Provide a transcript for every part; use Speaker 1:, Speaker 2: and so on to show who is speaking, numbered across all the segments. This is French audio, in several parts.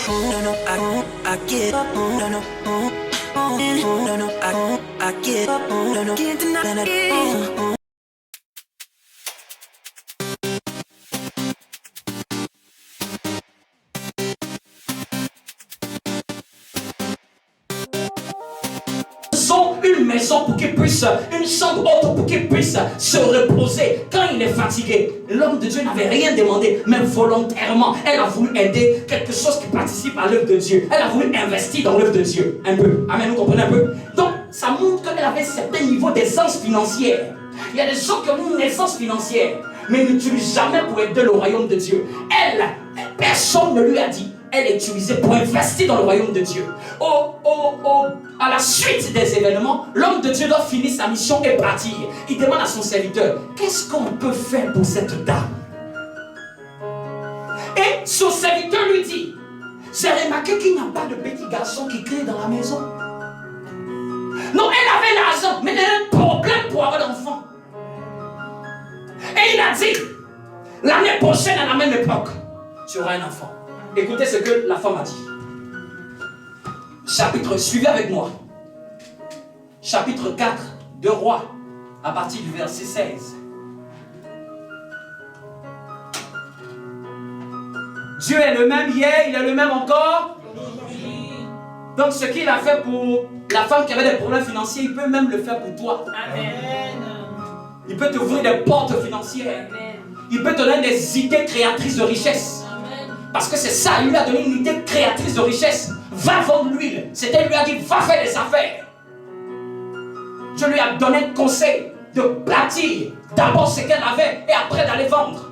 Speaker 1: No, no, I get up. No, no, no, no, I get up. No, no, can't deny it.
Speaker 2: Une maison pour qu'il puisse, une chambre haute pour qu'il puisse se reposer quand il est fatigué. L'homme de Dieu n'avait rien demandé, mais volontairement, elle a voulu aider quelque chose qui participe à l'œuvre de Dieu. Elle a voulu investir dans l'œuvre de Dieu, un peu. Amen, vous comprenez un peu? Donc, ça montre qu'elle avait un certain niveau d'aisance financière. Il y a des gens qui ont une aisance financière, mais n'utilisent jamais pour aider le royaume de Dieu. Elle, personne ne lui a dit. Elle est utilisée pour investir dans le royaume de Dieu. À la suite des événements, l'homme de Dieu doit finir sa mission et partir. Il demande à son serviteur, qu'est-ce qu'on peut faire pour cette dame? Et son serviteur lui dit, j'ai remarqué qu'il n'y a pas de petit garçon qui crie dans la maison. Non, elle avait l'argent, mais elle a un problème pour avoir d'enfant. Et il a dit, l'année prochaine à la même époque, tu auras un enfant. Écoutez ce que la femme a dit. Chapitre, suivez avec moi. Chapitre 4 de Rois, à partir du verset 16. Dieu est le même hier, il est le même encore. Donc ce qu'il a fait pour la femme qui avait des problèmes financiers, il peut même le faire pour toi. Amen. Il peut t'ouvrir des portes financières. Amen. Il peut te donner des idées créatrices de richesse. Parce que c'est ça, il lui a donné une idée créatrice de richesse. Va vendre l'huile. C'était, il lui a dit, va faire des affaires. Je lui ai donné un conseil de bâtir d'abord ce qu'elle avait et après d'aller vendre.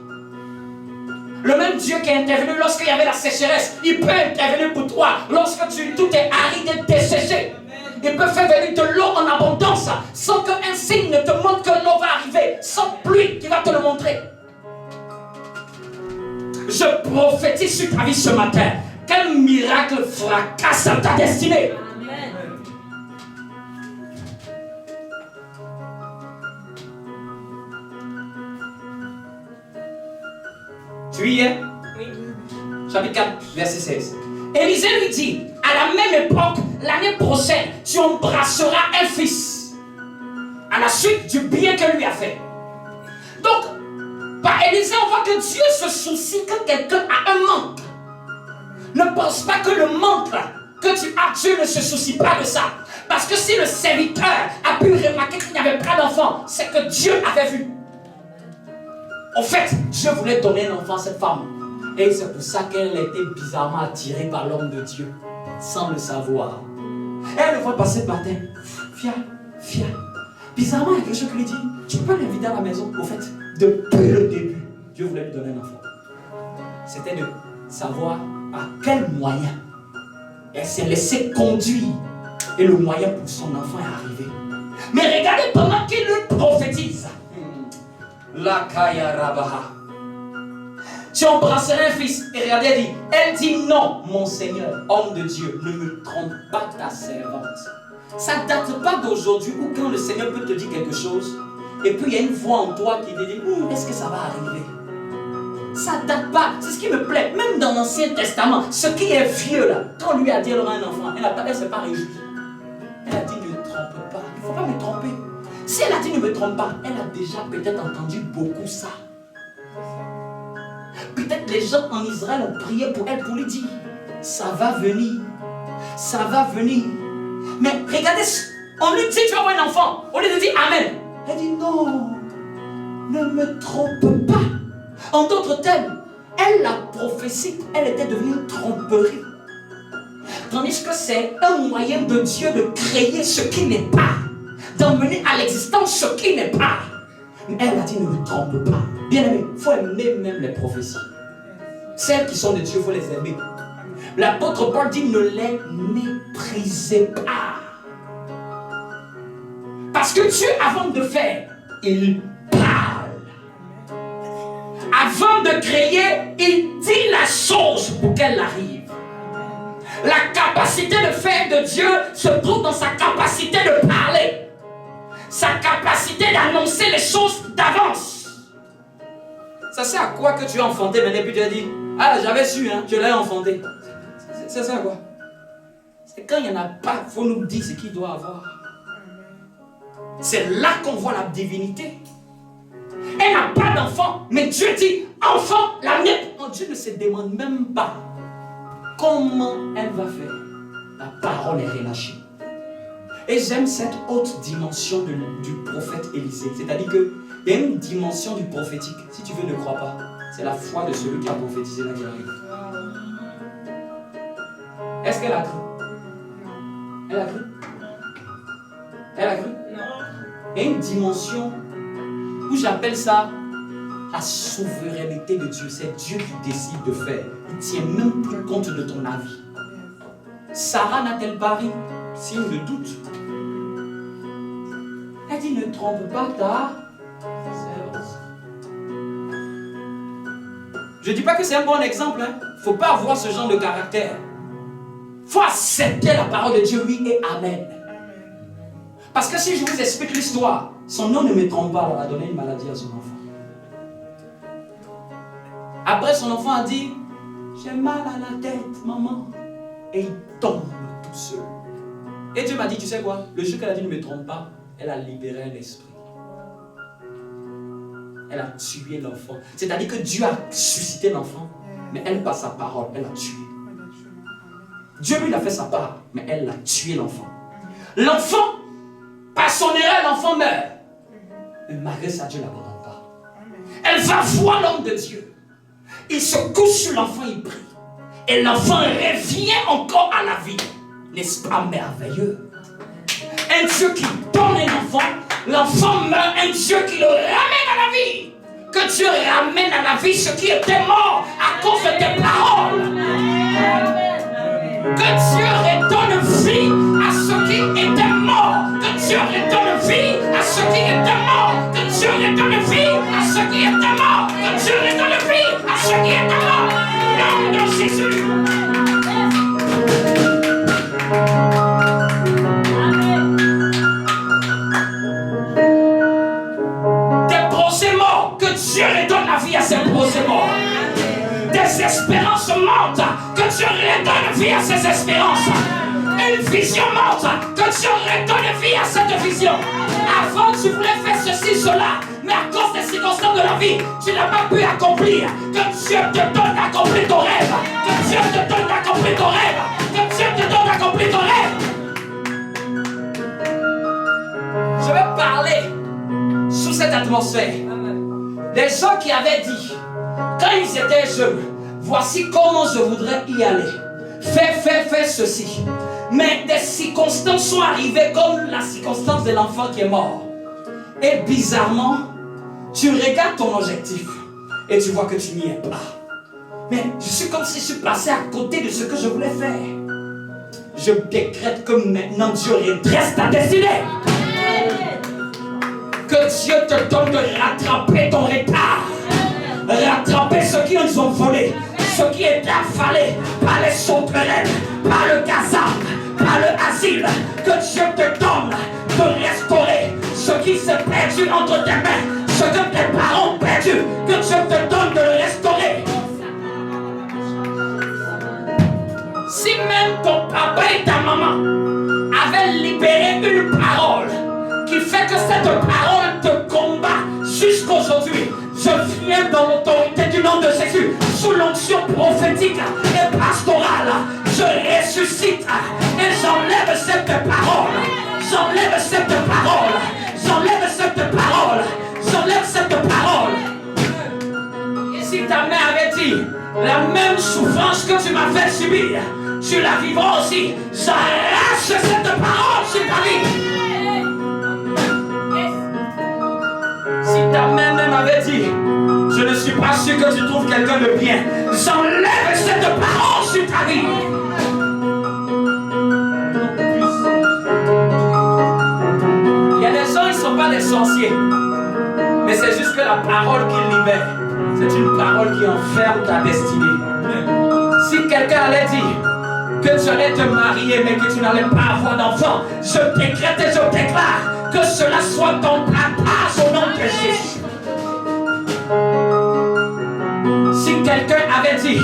Speaker 2: Le même Dieu qui est intervenu lorsqu'il y avait la sécheresse, il peut intervenir pour toi lorsque tout est aride et desséché. Il peut faire venir de l'eau en abondance sans qu'un signe ne te montre que l'eau va arriver, sans pluie qui va te le montrer. Je prophétise sur ta vie ce matin qu'un miracle fracasse ta destinée. Amen. Tu y es? Oui. Chapitre 4, verset 16. Élisée lui dit, à la même époque, l'année prochaine, tu embrasseras un fils. À la suite du bien que lui a fait. Donc, par Élisée, on voit que Dieu se soucie quand quelqu'un a un manque. Ne pense pas que le manque que tu as, Dieu ne se soucie pas de ça. Parce que si le serviteur a pu remarquer qu'il n'y avait pas d'enfant, c'est que Dieu avait vu. En fait, Dieu voulait donner un enfant à cette femme. Et c'est pour ça qu'elle était bizarrement attirée par l'homme de Dieu, sans le savoir. Elle le voit passer par terre. Viens. Bizarrement, il y a quelque chose qui lui dit, tu peux l'inviter à la maison. Au fait, depuis le début, Dieu voulait lui donner un enfant. C'était de savoir à quel moyen elle s'est laissée conduire. Et le moyen pour son enfant est arrivé. Mais regardez pendant qu'il lui prophétise. La Kaya Rabaha. Tu embrasseras un fils. Et regardez, elle dit non, mon Seigneur, homme de Dieu, ne me trompe pas ta servante. Ça ne date pas d'aujourd'hui où quand le Seigneur peut te dire quelque chose, et puis il y a une voix en toi qui te dit, est-ce que ça va arriver? Ça ne date pas. C'est ce qui me plaît. Même dans l'Ancien Testament, ce qui est vieux là, quand lui a dit elle aura un enfant, elle ne s'est pas réjouie. Elle a dit ne me trompe pas. Il ne faut pas me tromper. Si elle a dit ne me trompe pas, elle a déjà peut-être entendu beaucoup ça. Peut-être les gens en Israël ont prié pour elle pour lui dire, ça va venir. Ça va venir. Mais regardez, on lui dit tu vas avoir un enfant. On lui dit Amen. Elle dit non, ne me trompe pas. En d'autres termes, elle, la prophétie, elle était devenue une tromperie. Tandis que c'est un moyen de Dieu de créer ce qui n'est pas, d'emmener à l'existence ce qui n'est pas. Mais elle a dit ne me trompe pas. Bien aimé, il faut aimer même les prophéties. Celles qui sont de Dieu, il faut les aimer. L'apôtre Paul dit ne les méprisez pas. Parce que Dieu, avant de faire, il parle. Avant de créer, il dit la chose pour qu'elle arrive. La capacité de faire de Dieu se trouve dans sa capacité de parler. Sa capacité d'annoncer les choses d'avance. Ça sert à quoi que tu as enfanté, mais depuis tu as dit, ah j'avais su, hein, je l'ai enfanté. C'est ça quoi. C'est quand il n'y en a pas, il faut nous dire ce qu'il doit avoir. C'est là qu'on voit la divinité. Elle n'a pas d'enfant, mais Dieu dit, enfant, la mienne. Oh, Dieu ne se demande même pas comment elle va faire. La parole est relâchée. Et j'aime cette haute dimension du prophète Élisée. C'est-à-dire qu'il y a une dimension du prophétique. Si tu veux, ne crois pas. C'est la foi de celui qui a prophétisé là qui arrive. Est-ce qu'elle a cru? Elle a cru? Elle a cru? Il y a une dimension où j'appelle ça la souveraineté de Dieu. C'est Dieu qui décide de faire. Il ne tient même plus compte de ton avis. Sarah n'a-t-elle pas ri? Signe de doute. Elle dit, ne trompe pas ta servante. Je ne dis pas que c'est un bon exemple. Il ne faut pas avoir ce genre de caractère. Il faut accepter la parole de Dieu, oui et amen. Parce que si je vous explique l'histoire, son nom ne me trompe pas, elle a donné une maladie à son enfant. Après, son enfant a dit, j'ai mal à la tête, maman. Et il tombe tout seul. Et Dieu m'a dit, tu sais quoi? Le jour qu'elle a dit, ne me trompe pas, elle a libéré un esprit. Elle a tué l'enfant. C'est-à-dire que Dieu a suscité l'enfant, mais elle, par sa parole, elle a tué. Dieu, lui, il a fait sa part, mais elle a tué l'enfant. L'enfant, par son erreur, l'enfant meurt. Mais malgré ça, Dieu ne l'abandonne pas. Elle va voir l'homme de Dieu. Il se couche sur l'enfant, il prie. Et l'enfant revient encore à la vie. N'est-ce pas merveilleux? Un Dieu qui donne un enfant, l'enfant meurt, un Dieu qui le ramène à la vie. Que Dieu ramène à la vie ce qui était mort à cause de tes paroles. Que Dieu redonne vie à ce qui était mort. Que Dieu redonne vie à ce qui était mort. Que Dieu redonne vie à ce qui était mort. Que Dieu redonne vie à ce qui était mort. Nom de Jésus. Des projets morts, que Dieu redonne la vie à ces projets morts. Des espérances mortes, que Dieu redonne vie à ces espérances. Une vision morte, que Dieu redonne vie à cette vision. Avant, tu voulais faire ceci, cela, mais à cause des circonstances de la vie, tu n'as pas pu accomplir. Que Dieu te donne d'accomplir ton rêve. Que Dieu te donne d'accomplir ton rêve. Que Dieu te donne d'accomplir ton rêve. Je vais parler sous cette atmosphère. Des gens qui avaient dit, quand ils étaient jeunes, voici comment je voudrais y aller. Fais ceci. Mais des circonstances sont arrivées comme la circonstance de l'enfant qui est mort. Et bizarrement, tu regardes ton objectif et tu vois que tu n'y es pas. Mais je suis comme si je suis passé à côté de ce que je voulais faire. Je décrète que maintenant Dieu redresse ta destinée. Que Dieu te donne de rattraper ton retard. Rattraper ceux qui nous ont volé, ceux qui étaient affalés par les sauterelles, par le gazam, par le asile. Que Dieu te donne de restaurer ce qui s'est perdu entre tes mains, ce que tes parents ont perdu. Que Dieu te donne de le restaurer. Si même ton papa et ta maman avaient libéré une parole qui fait que cette parole te combat jusqu'aujourd'hui, je viens dans l'autorité du nom de Jésus, sous l'onction prophétique et pastorale. Je ressuscite et j'enlève cette parole. J'enlève cette parole. J'enlève cette parole. J'enlève cette parole. Et si ta mère avait dit, la même souffrance que tu m'as fait subir, tu la vivras aussi. J'arrache cette parole sur ta vie. Si ta mère même avait dit, je ne suis pas sûr que tu trouves quelqu'un de bien, j'enlève cette parole sur ta vie. Il y a des gens, ils ne sont pas des sorciers, mais c'est juste que la parole qu'ils libèrent, c'est une parole qui enferme ta destinée. Si quelqu'un allait dire que tu allais te marier, mais que tu n'allais pas avoir d'enfant, je décrète et je déclare que cela soit ton papa au nom de Jésus. Si quelqu'un avait dit,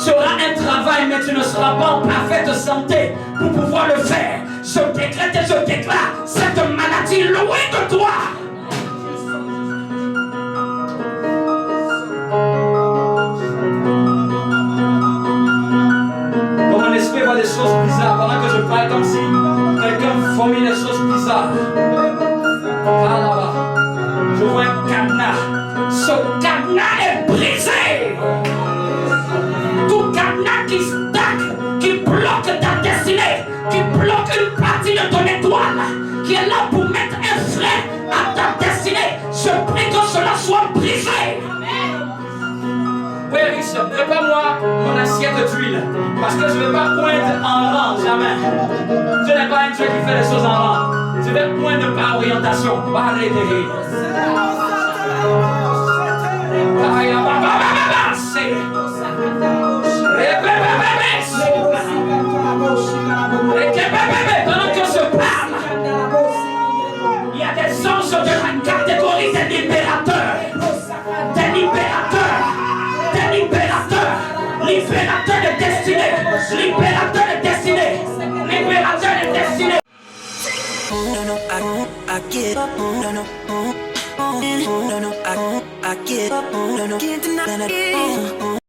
Speaker 2: Tu auras un travail, mais tu ne seras pas en parfaite santé pour pouvoir le faire. Je décrète et je déclare cette maladie loin de toi. Dans mon esprit, je vois des choses bizarres. Pendant que je parle, comme si quelqu'un vomit des choses bizarres. Ah là-bas. Je vois un cadenas. Ce cadenas est brisé. Tout cadenas qui stagne, qui bloque ta destinée, qui bloque une partie de ton étoile, qui est là pour mettre un frein à ta destinée. Je prie que cela soit brisé. Oui, Richard, prépare-moi mon assiette d'huile. Parce que je ne vais pas poindre en rang, jamais. Je n'ai pas un Dieu qui fait les choses en rang. Je vais poindre par orientation. Pendant que je parle, il y a des anges de la catégorie des libérateurs. Des libérateurs. Des libérateurs. Libérateurs de destinée. Libérateurs de destinée. Libérateurs de destinée.
Speaker 1: I get up, no, I get up, no, can't deny that.